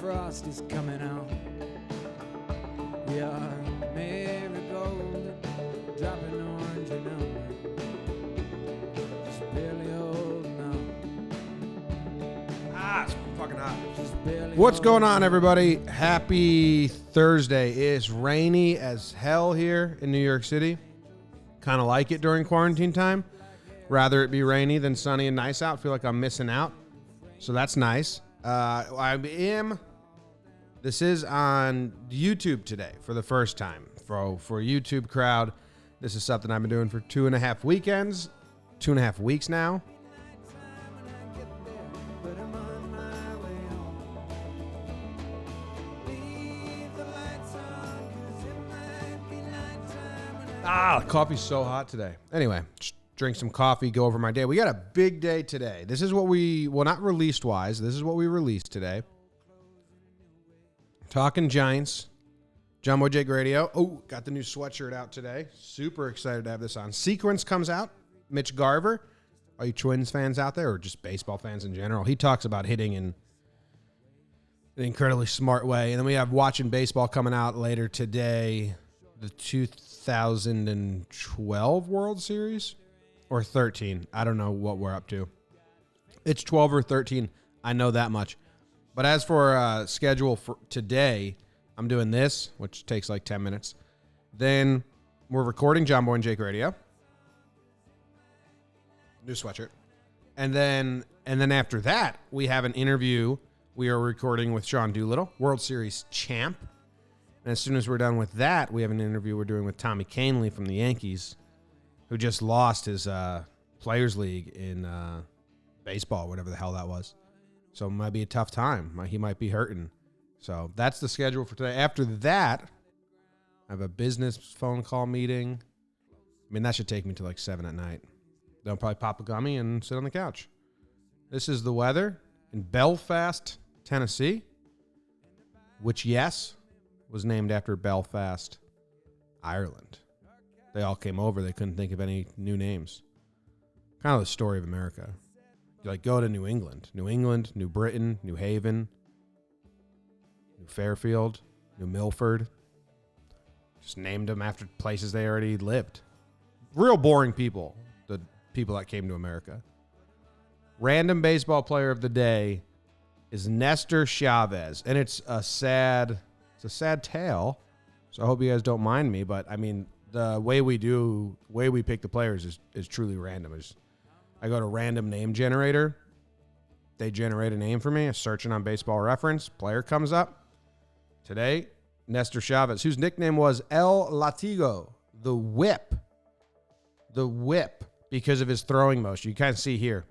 frost is coming out. We are marigold, dropping orange and amber, just barely holding on. It's fucking hot. Just barely What's going holding on, everybody? Happy Thursday. It's rainy as hell here in New York City. Kind of like it during quarantine time. Rather it be rainy than sunny and nice out. Feel like I'm missing out. So that's nice. This is on YouTube today for the first time. For YouTube crowd, this is something I've been doing for 2.5 weekends, 2.5 weeks now. The coffee's so hot today. Anyway, just drink some coffee, go over my day. We got a big day today. This is what not released wise, this is what we released today. Talking Giants, John Boy Jake Radio. Oh, got the new sweatshirt out today. Super excited to have this on. Sequence comes out. Mitch Garver. Are you Twins fans out there or just baseball fans in general? He talks about hitting in an incredibly smart way. And then we have Watching Baseball coming out later today. The 2012 World Series or 13. I don't know what we're up to. It's 12 or 13. I know that much. But as for schedule for today, I'm doing this, which takes like 10 minutes. Then we're recording John Boy and Jake Radio. New sweatshirt. And then after that, we have an interview we are recording with Sean Doolittle, World Series champ. And as soon as we're done with that, we have an interview we're doing with Tommy Kahnle from the Yankees, who just lost his Players League in baseball, whatever the hell that was. So it might be a tough time. He might be hurting. So that's the schedule for today. After that, I have a business phone call meeting. I mean, that should take me to like 7 at night. Then I'll probably pop a gummy and sit on the couch. This is the weather in Belfast, Tennessee, which, yes, was named after Belfast, Ireland. They all came over. They couldn't think of any new names. Kind of the story of America. You like go to New England, New Britain, New Haven, New Fairfield, New Milford. Just named them after places they already lived. Real boring people, the people that came to America. Random baseball player of the day is Nestor Chavez, and it's a sad tale. So I hope you guys don't mind me, but I mean the way we pick the players is truly random. I go to random name generator. They generate a name for me. I'm searching on Baseball Reference. Player comes up. Today, Nestor Chavez, whose nickname was El Latigo, the whip. The whip, because of his throwing motion. You kind of see here.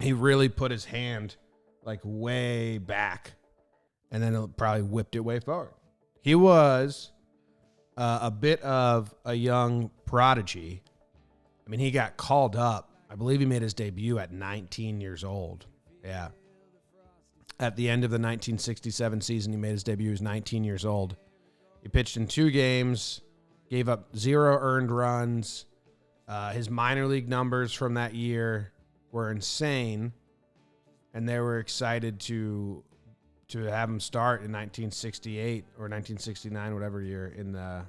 He really put his hand like way back, and then it probably whipped it way forward. He was a bit of a young prodigy. I mean, he got called up. I believe he made his debut at 19 years old. Yeah. At the end of the 1967 season, he made his debut. He was 19 years old. He pitched in 2 games, gave up 0 earned runs. His minor league numbers from that year were insane, and they were excited to have him start in 1968 or 1969, whatever year in the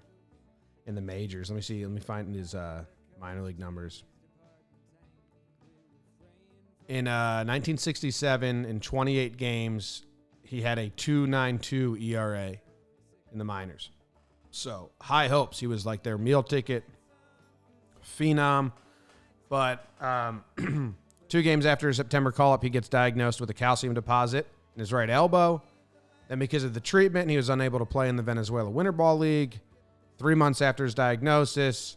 majors. Let me see. Let me find his minor league numbers. In 1967, in 28 games, he had a 2.92 ERA in the minors. So high hopes. He was like their meal ticket phenom. But 2 games after his September call-up, he gets diagnosed with a calcium deposit in his right elbow. Then because of the treatment, he was unable to play in the Venezuela Winter Ball League. 3 months after his diagnosis,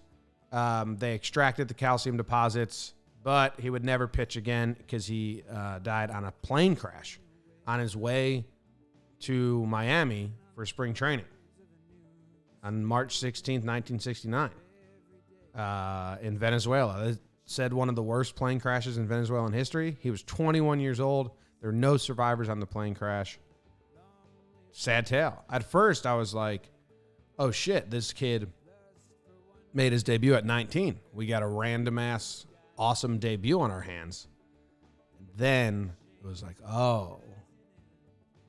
they extracted the calcium deposits, but he would never pitch again because he died on a plane crash on his way to Miami for spring training on March 16th, 1969 in Venezuela. They said one of the worst plane crashes in Venezuelan history. He was 21 years old. There were no survivors on the plane crash. Sad tale. At first, I was like, oh, shit, this kid made his debut at 19. We got a random-ass awesome debut on our hands. Then it was like, oh,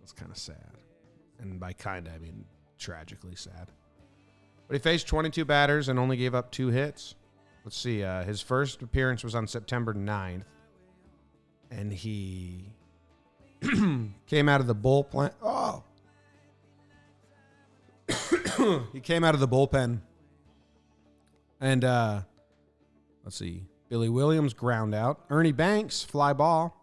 That's kind of sad. And by kind of, I mean tragically sad. But he faced 22 batters and only gave up 2 hits. Let's see. His first appearance was on September 9th. And he came out of the bullpen. Oh. He came out of the bullpen. And let's see. Billy Williams ground out. Ernie Banks, fly ball.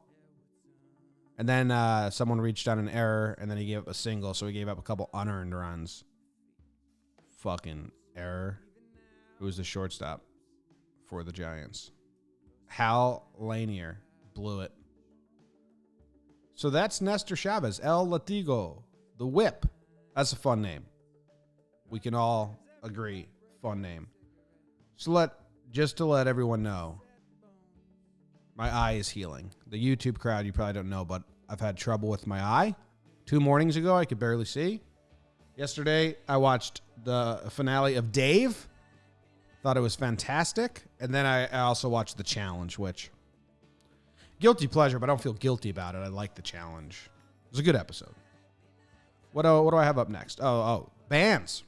And then someone reached on an error, and then he gave up a single, so he gave up a couple unearned runs. Fucking error. Who was the shortstop for the Giants? Hal Lanier blew it. So that's Nestor Chavez, El Latigo, the Whip. That's a fun name. We can all agree, fun name. So just to let everyone know, my eye is healing. The YouTube crowd, you probably don't know, but I've had trouble with my eye. 2 mornings ago, I could barely see. Yesterday, I watched the finale of Dave. Thought it was fantastic. And then I also watched The Challenge, which, guilty pleasure, but I don't feel guilty about it. I like The Challenge. It was a good episode. What do I have up next? Oh, bands.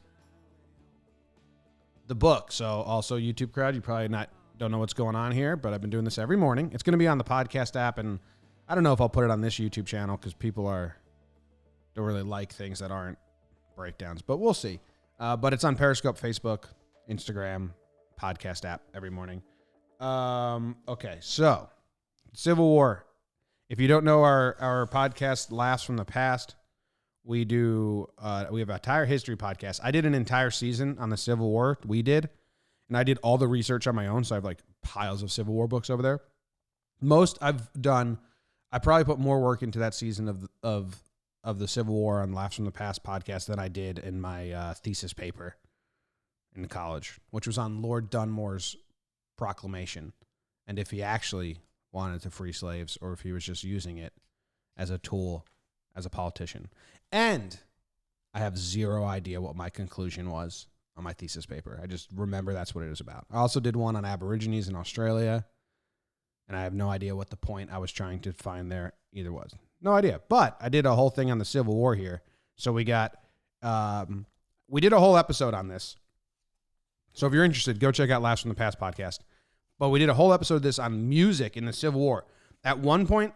The book. So also YouTube crowd, you probably don't know what's going on here, but I've been doing this every morning. It's going to be on the podcast app, and I don't know if I'll put it on this YouTube channel because people don't really like things that aren't breakdowns, but we'll see. But it's on Periscope, Facebook, Instagram, podcast app every morning. Okay, so Civil War. If you don't know our podcast, Laughs from the Past, we have an entire history podcast. I did an entire season on the Civil War. We did. And I did all the research on my own, so I have like piles of Civil War books over there. Most I've done, I probably put more work into that season of the Civil War on Laughs from the Past podcast than I did in my thesis paper in college, which was on Lord Dunmore's proclamation, and if he actually wanted to free slaves or if he was just using it as a tool as a politician. And I have zero idea what my conclusion was on my thesis paper. I just remember that's what it was about. I also did one on Aborigines in Australia, and I have no idea what the point I was trying to find there either was. No idea. But I did a whole thing on the Civil War here. So we did a whole episode on this. So if you're interested, go check out Laughs from the Past podcast. But we did a whole episode of this on music in the Civil War. At one point,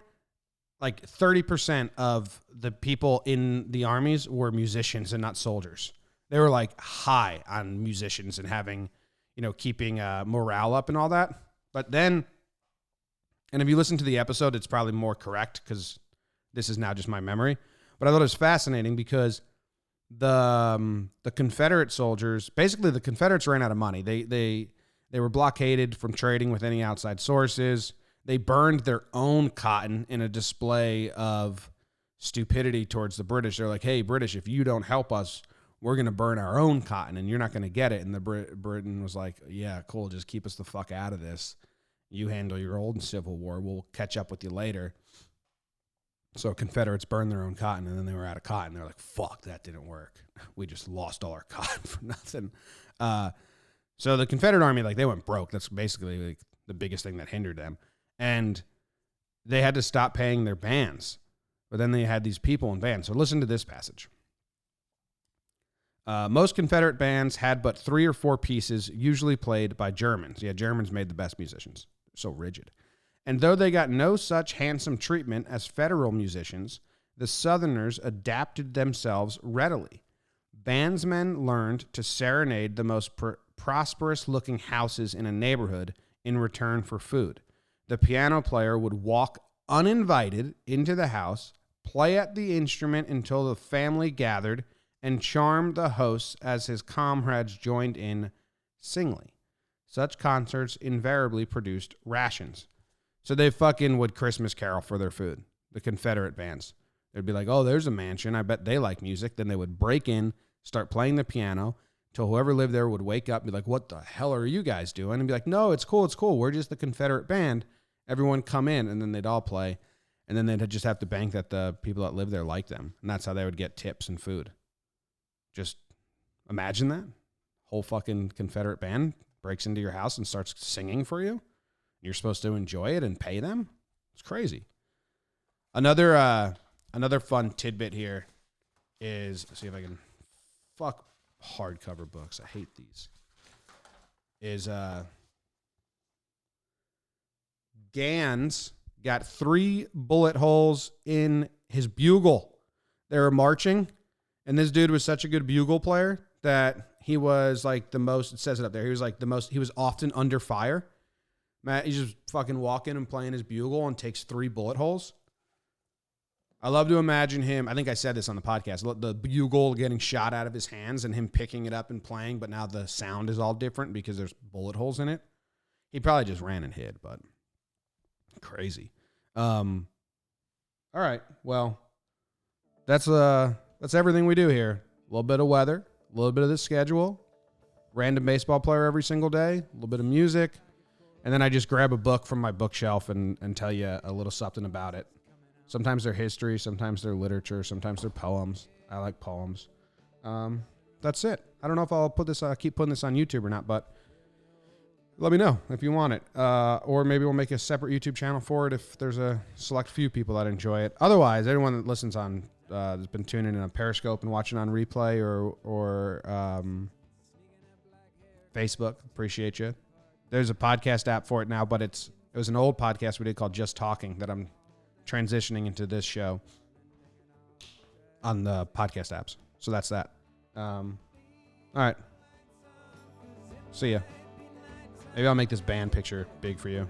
like 30% of the people in the armies were musicians and not soldiers. They were like high on musicians and having, keeping morale up and all that. But then, and if you listen to the episode, it's probably more correct because this is now just my memory. But I thought it was fascinating because the Confederate soldiers, basically the Confederates ran out of money. They were blockaded from trading with any outside sources. They burned their own cotton in a display of stupidity towards the British. They're like, hey, British, if you don't help us, we're going to burn our own cotton and you're not going to get it. And the Britain was like, yeah, cool. Just keep us the fuck out of this. You handle your old Civil War. We'll catch up with you later. So Confederates burned their own cotton and then they were out of cotton. They're like, fuck, that didn't work. We just lost all our cotton for nothing. So the Confederate Army, they went broke. That's basically the biggest thing that hindered them. And they had to stop paying their bands. But then they had these people in bands. So listen to this passage. Most Confederate bands had but 3 or 4 pieces, usually played by Germans. Yeah, Germans made the best musicians. So rigid. And though they got no such handsome treatment as Federal musicians, the Southerners adapted themselves readily. Bandsmen learned to serenade the most prosperous-looking houses in a neighborhood in return for food. The piano player would walk uninvited into the house, play at the instrument until the family gathered, and charm the hosts as his comrades joined in singly. Such concerts invariably produced rations. So they fucking would Christmas carol for their food, the Confederate bands. They'd be like, oh, there's a mansion. I bet they like music. Then they would break in, start playing the piano, till whoever lived there would wake up and be like, what the hell are you guys doing? And be like, no, it's cool. We're just the Confederate band. Everyone come in, and then they'd all play. And then they'd just have to bank that the people that live there liked them. And that's how they would get tips and food. Just imagine that. Whole fucking Confederate band breaks into your house and starts singing for you. You're supposed to enjoy it and pay them. It's crazy. Another Another fun tidbit here is, let's see if I can, fuck hardcover books. I hate these. Is Gans got 3 bullet holes in his bugle. They were marching, and this dude was such a good bugle player that he was like the most, it says it up there, he was like the most, he was often under fire. Matt, he's just fucking walking and playing his bugle and takes 3 bullet holes. I love to imagine him, I think I said this on the podcast, the bugle getting shot out of his hands and him picking it up and playing, but now the sound is all different because there's bullet holes in it. He probably just ran and hid, but crazy. All right, well, that's everything we do here. A little bit of weather, a little bit of the schedule, random baseball player every single day, a little bit of music, and then I just grab a book from my bookshelf and tell you a little something about it. Sometimes they're history, sometimes they're literature, sometimes they're poems. I like poems. That's it. I don't know if I'll keep putting this on YouTube or not, but let me know if you want it. Or maybe we'll make a separate YouTube channel for it if there's a select few people that enjoy it. Otherwise, everyone that listens on has been tuning in on Periscope and watching on replay or Facebook. Appreciate you. There's a podcast app for it now, but it was an old podcast we did called Just Talking that I'm transitioning into this show on the podcast apps. So that's that. All right. See ya. Maybe I'll make this band picture big for you.